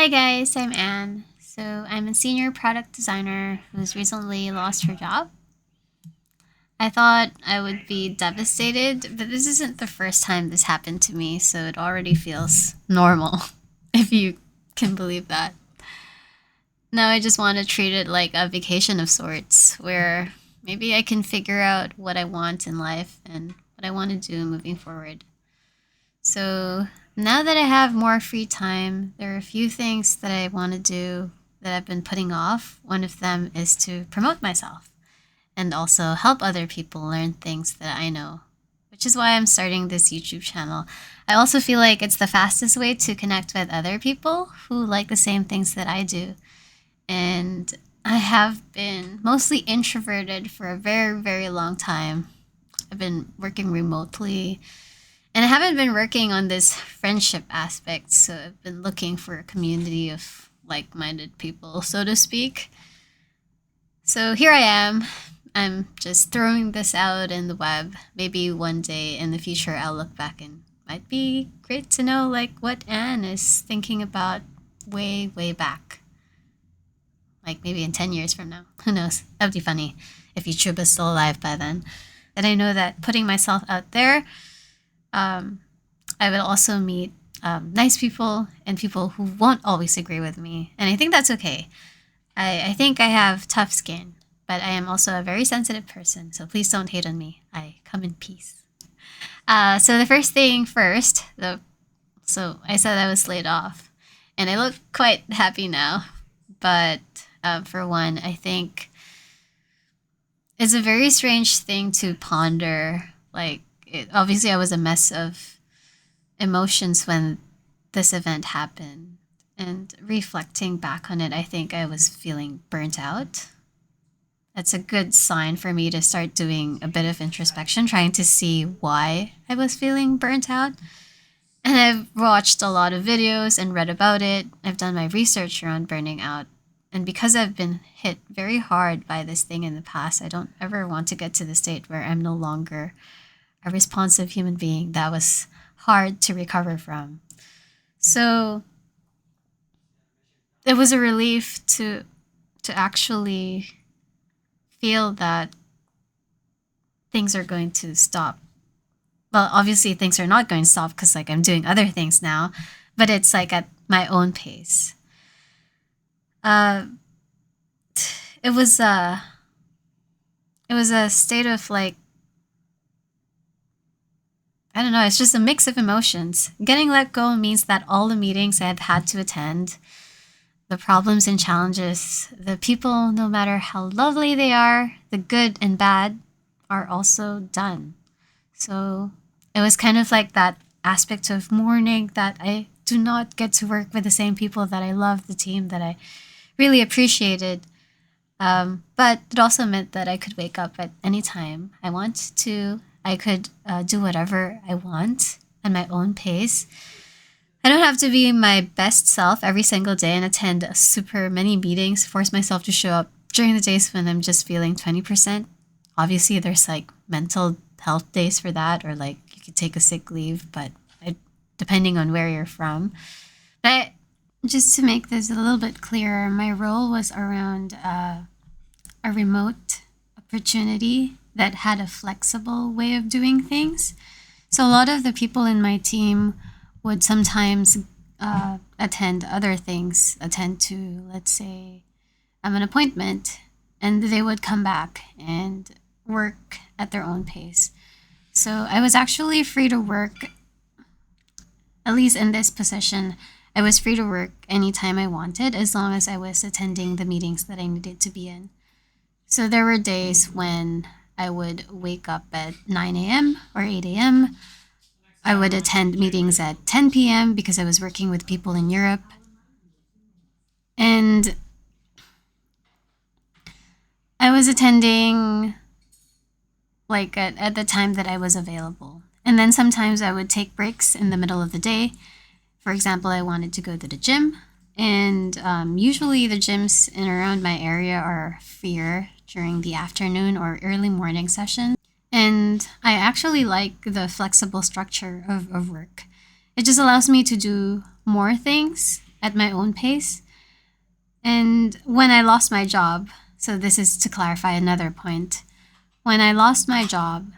Hi guys, I'm Anne. So I'm a senior product designer who's recently lost her job. I thought I would be devastated, but this isn't the first time this happened to me, so it already feels normal, if you can believe that. Now I just want to treat it like a vacation of sorts, where maybe I can figure out what I want in life and what I want to do moving forward. So now that I have more free time, there are a few things that I want to do that I've been putting off. One of them is to promote myself and also help other people learn things that I know, which is why I'm starting this YouTube channel. I also feel like it's the fastest way to connect with other people who like the same things that I do. And I have been mostly introverted for a very, very long time. I've been working remotely and I haven't been working on this friendship aspect, so I've been looking for a community of like minded people, so to speak. So here I am. I'm just throwing this out in the web. Maybe one day in the future I'll look back and might be great to know like what Anne is thinking about way, way back. Like maybe in 10 years from now. Who knows? That would be funny if YouTube is still alive by then. And I know that putting myself out there, um, I will also meet nice people and people who won't always agree with me. And I think that's okay. I think I have tough skin, but I am also a very sensitive person. So please don't hate on me. I come in peace. So the first thing first, so I said I was laid off. And I look quite happy now. But for one, I think it's a very strange thing to ponder. Like, obviously, I was a mess of emotions when this event happened. And reflecting back on it, I think I was feeling burnt out. That's a good sign for me to start doing a bit of introspection, trying to see why I was feeling burnt out. And I've watched a lot of videos and read about it. I've done my research around burning out. And because I've been hit very hard by this thing in the past, I don't ever want to get to the state where I'm no longer a responsive human being. That was hard to recover from. So it was a relief to actually feel that things are going to stop. Well, obviously things are not going to stop because like I'm doing other things now, but it's like at my own pace. Uh, it was a state of like I don't know. It's just a mix of emotions. Getting let go means that all the meetings I've had to attend, the problems and challenges, the people, no matter how lovely they are, the good and bad, are also done. So it was kind of like that aspect of mourning that I do not get to work with the same people that I love, the team that I really appreciated. But it also meant that I could wake up at any time I want to. I could do whatever I want at my own pace. I don't have to be my best self every single day and attend super many meetings, force myself to show up during the days when I'm just feeling 20%. Obviously, there's like mental health days for that, or like you could take a sick leave, but depending on where you're from. But just to make this a little bit clearer, my role was around a remote opportunity that had a flexible way of doing things. So a lot of the people in my team would sometimes attend other things, attend to, let's say, an appointment, and they would come back and work at their own pace. So I was actually free to work, at least in this position, I was free to work anytime I wanted as long as I was attending the meetings that I needed to be in. So there were days when I would wake up at 9 a.m. or 8 a.m. I would attend meetings at 10 p.m. because I was working with people in Europe. And I was attending like at the time that I was available. And then sometimes I would take breaks in the middle of the day. For example, I wanted to go to the gym. And usually the gyms in around my area are freer during the afternoon or early morning session. And I actually like the flexible structure of work. It just allows me to do more things at my own pace. And when I lost my job, so this is to clarify another point. When I lost my job,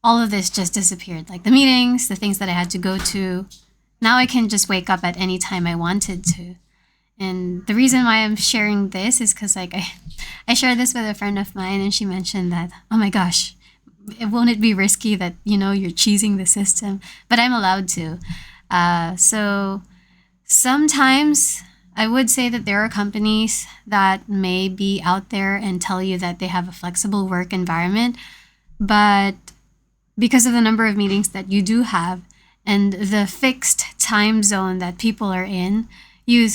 all of this just disappeared. Like the meetings, the things that I had to go to. Now I can just wake up at any time I wanted to. And the reason why I'm sharing this is because like I shared this with a friend of mine and she mentioned that, oh my gosh, won't it be risky that, you're cheesing the system? But I'm allowed to. So sometimes I would say that there are companies that may be out there and tell you that they have a flexible work environment, but because of the number of meetings that you do have and the fixed time zone that people are in, you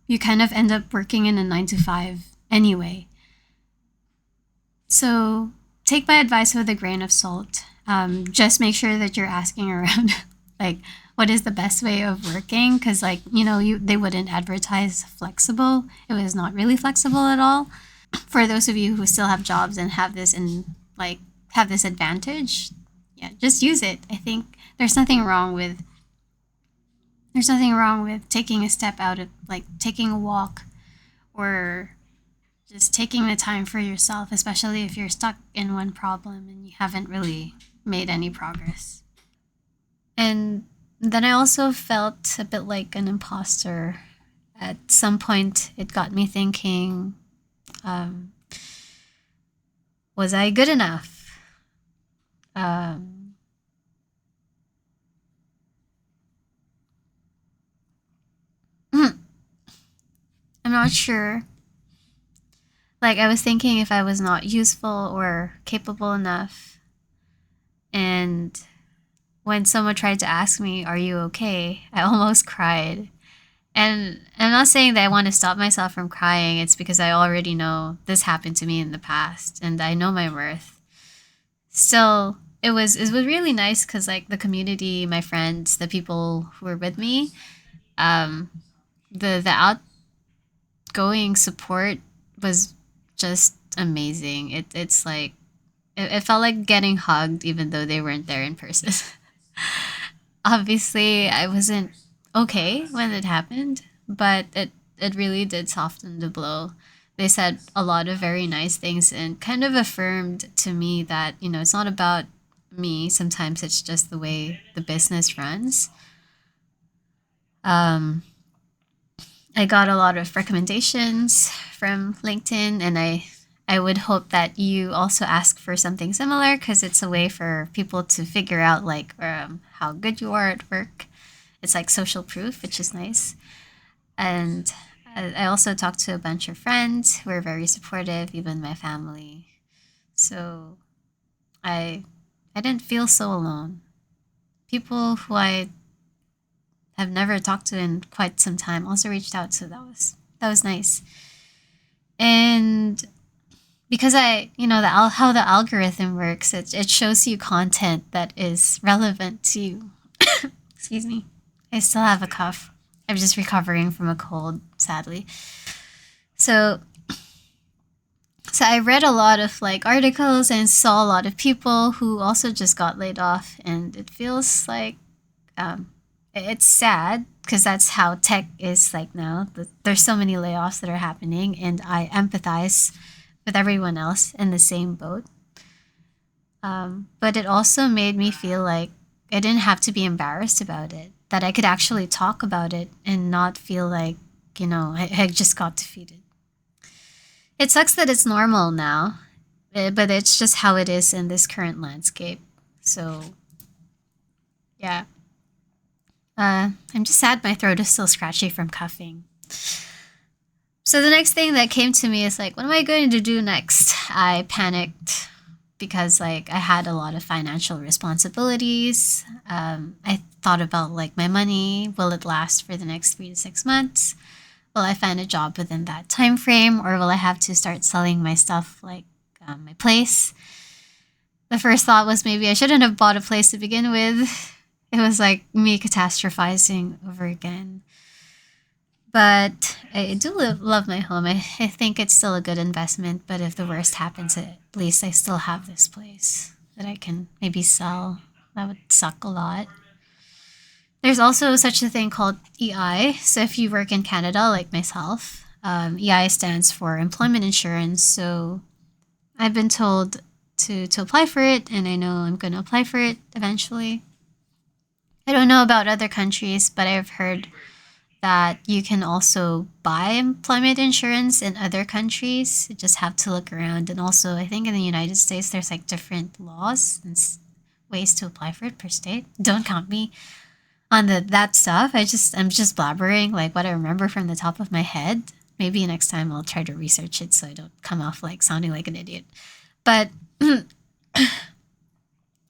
you kind of end up working in a 9 to 5 anyway. So take my advice with a grain of salt. Just make sure that you're asking around, like, what is the best way of working? Because, like, they wouldn't advertise flexible. It was not really flexible at all. For those of you who still have jobs and have this advantage, yeah, just use it. I think there's nothing wrong with taking a step out of, like, taking a walk or just taking the time for yourself, especially if you're stuck in one problem and you haven't really made any progress. And then I also felt a bit like an imposter. At some point, it got me thinking, um, was I good enough? Um, I'm not sure. Like, I was thinking if I was not useful or capable enough. And when someone tried to ask me, are you okay? I almost cried. And I'm not saying that I want to stop myself from crying. It's because I already know this happened to me in the past and I know my worth. Still, it was really nice because like the community, my friends, the people who were with me, um, the outgoing support was just amazing. It's like it felt like getting hugged even though they weren't there in person. Obviously, I wasn't okay when it happened, but it really did soften the blow. They said a lot of very nice things and kind of affirmed to me that, it's not about me. Sometimes it's just the way the business runs. Um, I got a lot of recommendations from LinkedIn, and I would hope that you also ask for something similar because it's a way for people to figure out like how good you are at work. It's like social proof, which is nice. And I also talked to a bunch of friends who are very supportive, even my family. So I I didn't feel so alone. People who I have never talked to in quite some time also reached out, so that was nice. And because how the algorithm works, it shows you content that is relevant to you. Excuse me. I still have a cough. I'm just recovering from a cold, sadly. So so I read a lot of like articles and saw a lot of people who also just got laid off, and it feels like um, it's sad because that's how tech is like now. There's so many layoffs that are happening, and I empathize with everyone else in the same boat. But it also made me feel like I didn't have to be embarrassed about it, that I could actually talk about it and not feel like, I just got defeated. It sucks that it's normal now, but it's just how it is in this current landscape. So, yeah. I'm just sad my throat is still scratchy from coughing. So the next thing that came to me is like, what am I going to do next? I panicked because like I had a lot of financial responsibilities. I thought about like my money. Will it last for the next 3 to 6 months? Will I find a job within that time frame, or will I have to start selling my stuff like my place? The first thought was maybe I shouldn't have bought a place to begin with. It was like me catastrophizing over again. But I do love my home. I think it's still a good investment, but if the worst happens, at least I still have this place that I can maybe sell. That would suck a lot. There's also such a thing called EI. So if you work in Canada, like myself, EI stands for Employment Insurance. So I've been told to apply for it, and I know I'm going to apply for it eventually. I don't know about other countries, but I've heard that you can also buy employment insurance in other countries. You just have to look around. And also, I think in the United States, there's like different laws and ways to apply for it per state. Don't count me on that stuff. I'm just blabbering like what I remember from the top of my head. Maybe next time I'll try to research it so I don't come off like sounding like an idiot. But but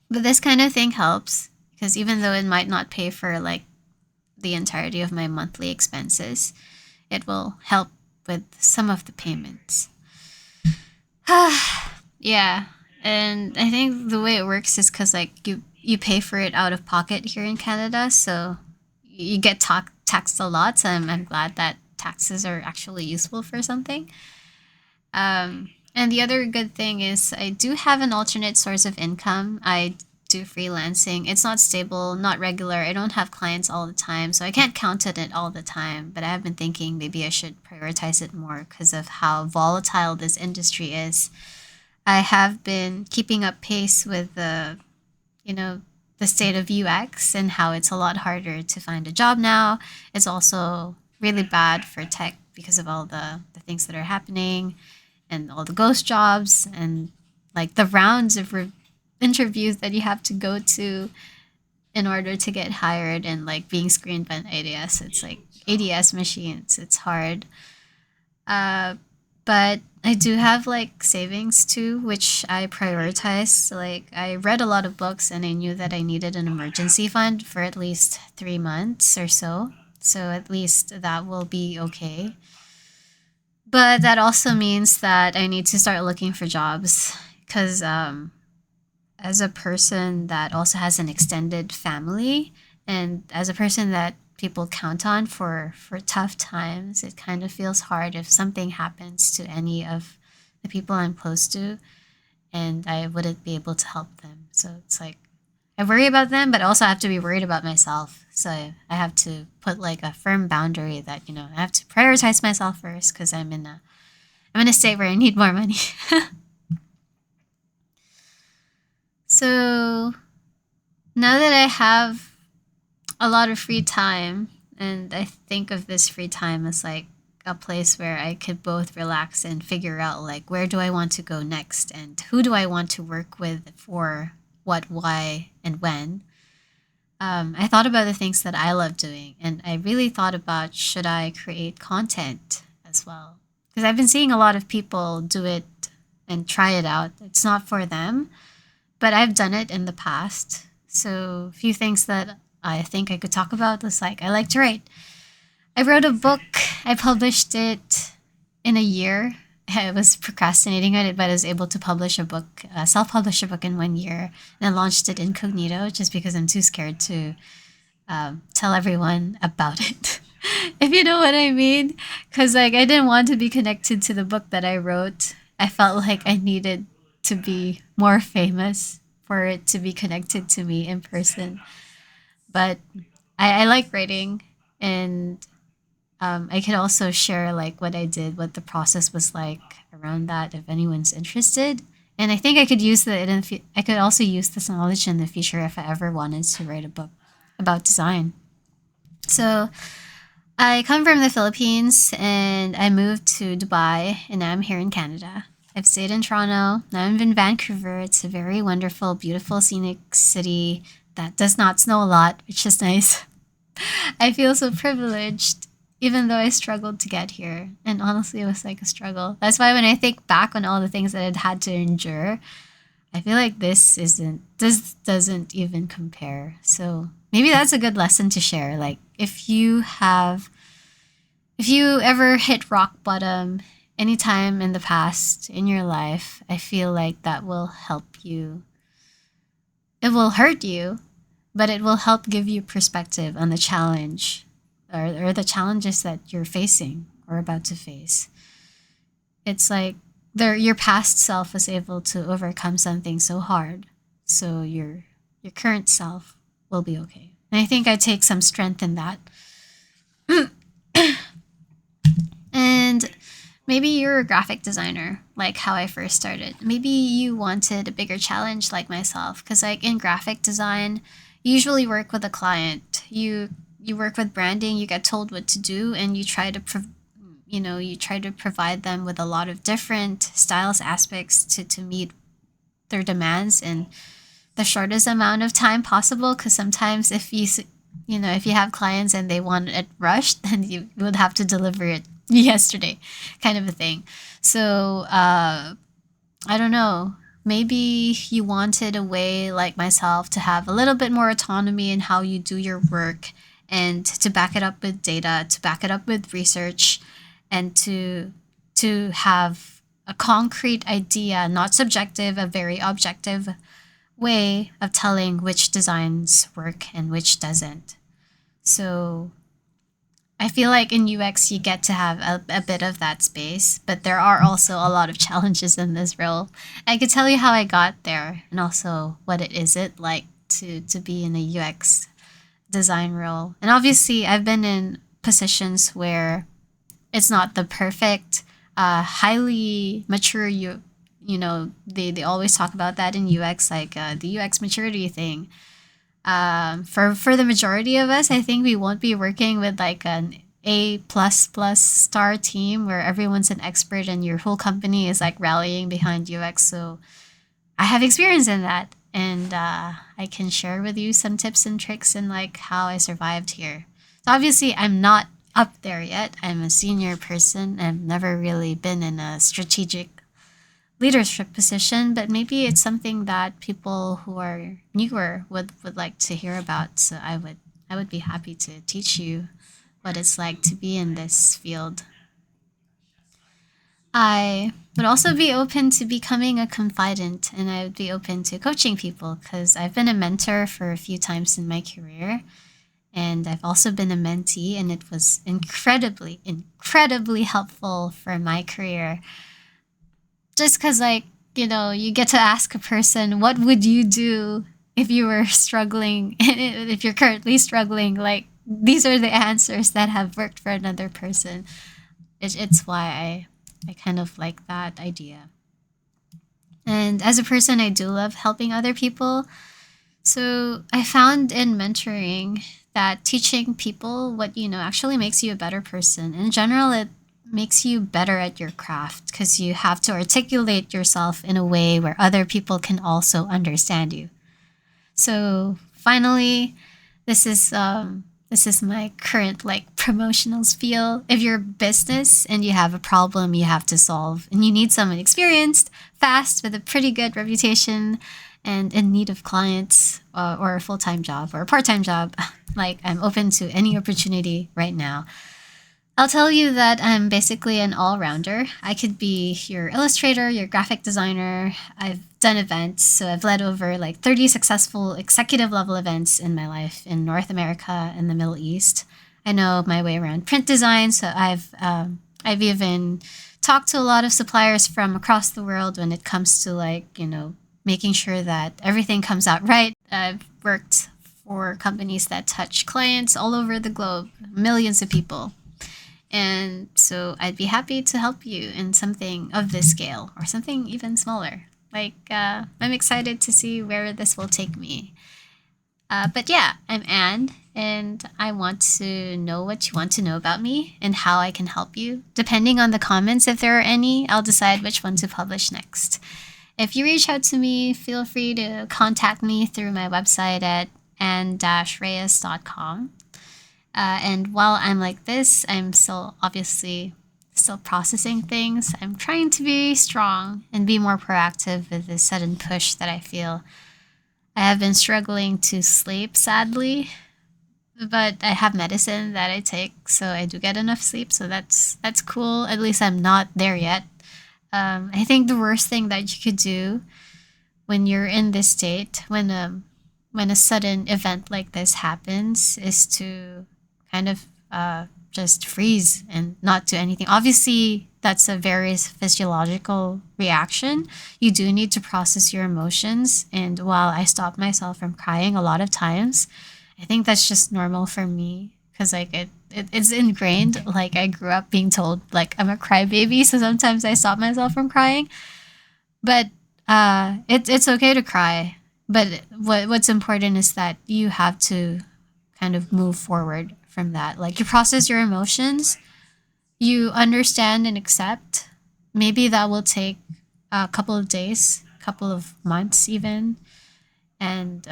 this kind of thing helps because even though it might not pay for like the entirety of my monthly expenses, it will help with some of the payments. Yeah, and I think the way it works is because like you pay for it out of pocket here in Canada, so you get taxed a lot. So I'm glad that taxes are actually useful for something. And the other good thing is I do have an alternate source of income. I do freelancing. It's not stable, not regular. I don't have clients all the time, so I can't count on it all the time. But I have been thinking maybe I should prioritize it more because of how volatile this industry is. I have been keeping up pace with you know, the state of UX and how it's a lot harder to find a job now. It's also really bad for tech because of all the things that are happening and all the ghost jobs and like the rounds of interviews that you have to go to in order to get hired and like being screened by an ADS. It's like ADS machines. It's hard. Uh, but I do have like savings too, which I prioritize. So, like I read a lot of books and I knew that I needed an emergency fund for at least 3 months or so. So at least that will be okay. But that also means that I need to start looking for jobs because as a person that also has an extended family and as a person that people count on for tough times, it kind of feels hard if something happens to any of the people I'm close to and I wouldn't be able to help them. So it's like I worry about them, but also I have to be worried about myself. So I have to put like a firm boundary that, I have to prioritize myself first because I'm in a state where I need more money. So now that I have a lot of free time, and I think of this free time as like a place where I could both relax and figure out like where do I want to go next and who do I want to work with for what, why, and when. I thought about the things that I love doing, and I really thought about should I create content as well? Because I've been seeing a lot of people do it and try it out. It's not for them, but I've done it in the past. So, a few things that I think I could talk about was like I like to write. I wrote a book, I published it in a year. I was procrastinating on it, but I was able to publish a book, self publish a book in 1 year, and I launched it incognito just because I'm too scared to tell everyone about it. If you know what I mean. Because, like, I didn't want to be connected to the book that I wrote. I felt like I needed to be more famous for it to be connected to me in person. But I like writing, and I could also share like what I did, what the process was like around that, if anyone's interested. And I think I could use I could also use this knowledge in the future if I ever wanted to write a book about design. So I come from the Philippines and I moved to Dubai and now I'm here in Canada. I've stayed in Toronto. Now I'm in Vancouver. It's a very wonderful, beautiful, scenic city that does not snow a lot, which is nice. I feel so privileged, even though I struggled to get here. And honestly, it was like a struggle. That's why when I think back on all the things that I'd had to endure, I feel like this doesn't even compare. So maybe that's a good lesson to share. Like if you ever hit rock bottom anytime in the past in your life, I feel like that will help you. It will hurt you, but it will help give you perspective on the challenge or the challenges that you're facing or about to face. It's like your past self was able to overcome something so hard, so your current self will be okay. And I think I take some strength in that. And maybe you're a graphic designer, like how I first started. Maybe you wanted a bigger challenge like myself, because like in graphic design, you usually work with a client. You work with branding, you get told what to do, and you try to provide them with a lot of different styles aspects to meet their demands in the shortest amount of time possible, because sometimes if you have clients and they want it rushed, then you would have to deliver it yesterday, kind of a thing. So I don't know, maybe you wanted a way like myself to have a little bit more autonomy in how you do your work, and to back it up with data, to back it up with research, and to have a concrete idea, not subjective, a very objective way of telling which designs work and which doesn't. So I feel like in UX you get to have a bit of that space, but there are also a lot of challenges in this role. I could tell you how I got there, and also what it is it like to be in a UX design role. And obviously I've been in positions where it's not the perfect, highly mature they always talk about that in UX, like the UX maturity thing. For the majority of us, I think we won't be working with like an A++ star team where everyone's an expert and your whole company is like rallying behind UX. So I have experience in that, and I can share with you some tips and tricks and like how I survived here. So obviously, I'm not up there yet. I'm a senior person. I've never really been in a strategic leadership position, but maybe it's something that people who are newer would like to hear about. So I would be happy to teach you what it's like to be in this field. I would also be open to becoming a confidant, and I would be open to coaching people because I've been a mentor for a few times in my career, and I've also been a mentee, and it was incredibly, incredibly helpful for my career. Just because, like, you get to ask a person, what would you do if you were struggling, if you're currently struggling? Like, these are the answers that have worked for another person. It's why I kind of like that idea. And as a person, I do love helping other people. So I found in mentoring that teaching people what you know actually makes you a better person. In general, it makes you better at your craft because you have to articulate yourself in a way where other people can also understand you. So finally, this is my current like promotional spiel. If you're a business and you have a problem you have to solve and you need someone experienced, fast, with a pretty good reputation, and in need of clients, or a full-time job or a part-time job, like I'm open to any opportunity right now. I'll tell you that I'm basically an all rounder. I could be your illustrator, your graphic designer. I've done events, so I've led over like 30 successful executive level events in my life in North America and the Middle East. I know my way around print design, so I've even talked to a lot of suppliers from across the world when it comes to like making sure that everything comes out right. I've worked for companies that touch clients all over the globe, millions of people. And so I'd be happy to help you in something of this scale or something even smaller. Like, I'm excited to see where this will take me. But yeah, I'm Anne, and I want to know what you want to know about me and how I can help you. Depending on the comments, if there are any, I'll decide which one to publish next. If you reach out to me, feel free to contact me through my website at anne-reyes.com. And while I'm like this, I'm still obviously still processing things. I'm trying to be strong and be more proactive with this sudden push that I feel. I have been struggling to sleep, sadly, but I have medicine that I take, so I do get enough sleep. So that's cool. At least I'm not there yet. I think the worst thing that you could do when you're in this state, when a sudden event like this happens, is to kind of just freeze and not do anything. Obviously, that's a very physiological reaction. You do need to process your emotions. And while I stop myself from crying a lot of times, I think that's just normal for me because like it's ingrained. Like I grew up being told like I'm a crybaby, so sometimes I stop myself from crying. But it's okay to cry. But what's important is that you have to kind of move forward from that. Like you process your emotions, you understand and accept. Maybe that will take a couple of days, a couple of months even, and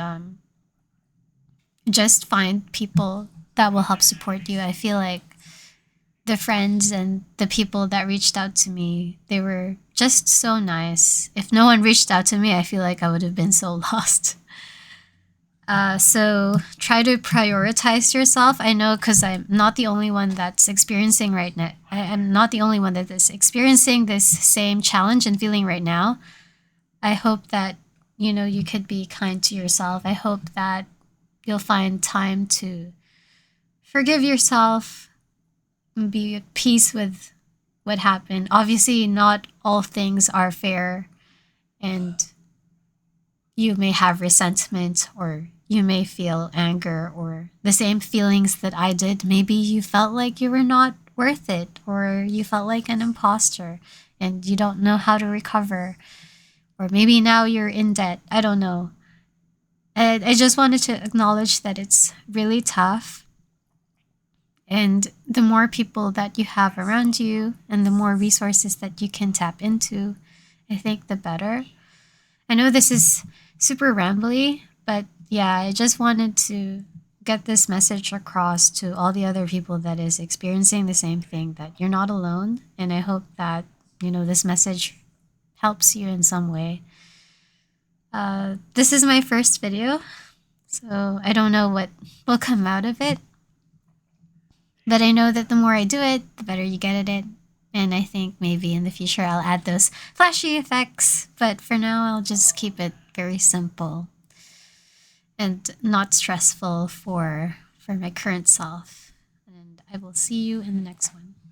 just find people that will help support you. I feel like the friends and the people that reached out to me, they were just so nice. If no one reached out to me, I feel like I would have been so lost. So try to prioritize yourself. I know because I'm not the only one that's experiencing right now. I'm not the only one that is experiencing this same challenge and feeling right now. I hope that, you could be kind to yourself. I hope that you'll find time to forgive yourself and be at peace with what happened. Obviously, not all things are fair, and you may have resentment or you may feel anger or the same feelings that I did. Maybe you felt like you were not worth it or you felt like an imposter and you don't know how to recover. Or maybe now you're in debt. I don't know. I just wanted to acknowledge that it's really tough. And the more people that you have around you and the more resources that you can tap into, I think the better. I know this is super rambly, but yeah, I just wanted to get this message across to all the other people that is experiencing the same thing, that you're not alone. And I hope that, this message helps you in some way. This is my first video, so I don't know what will come out of it. But I know that the more I do it, the better you get at it. And I think maybe in the future I'll add those flashy effects. But for now, I'll just keep it very simple and not stressful for my current self. And I will see you in the next one.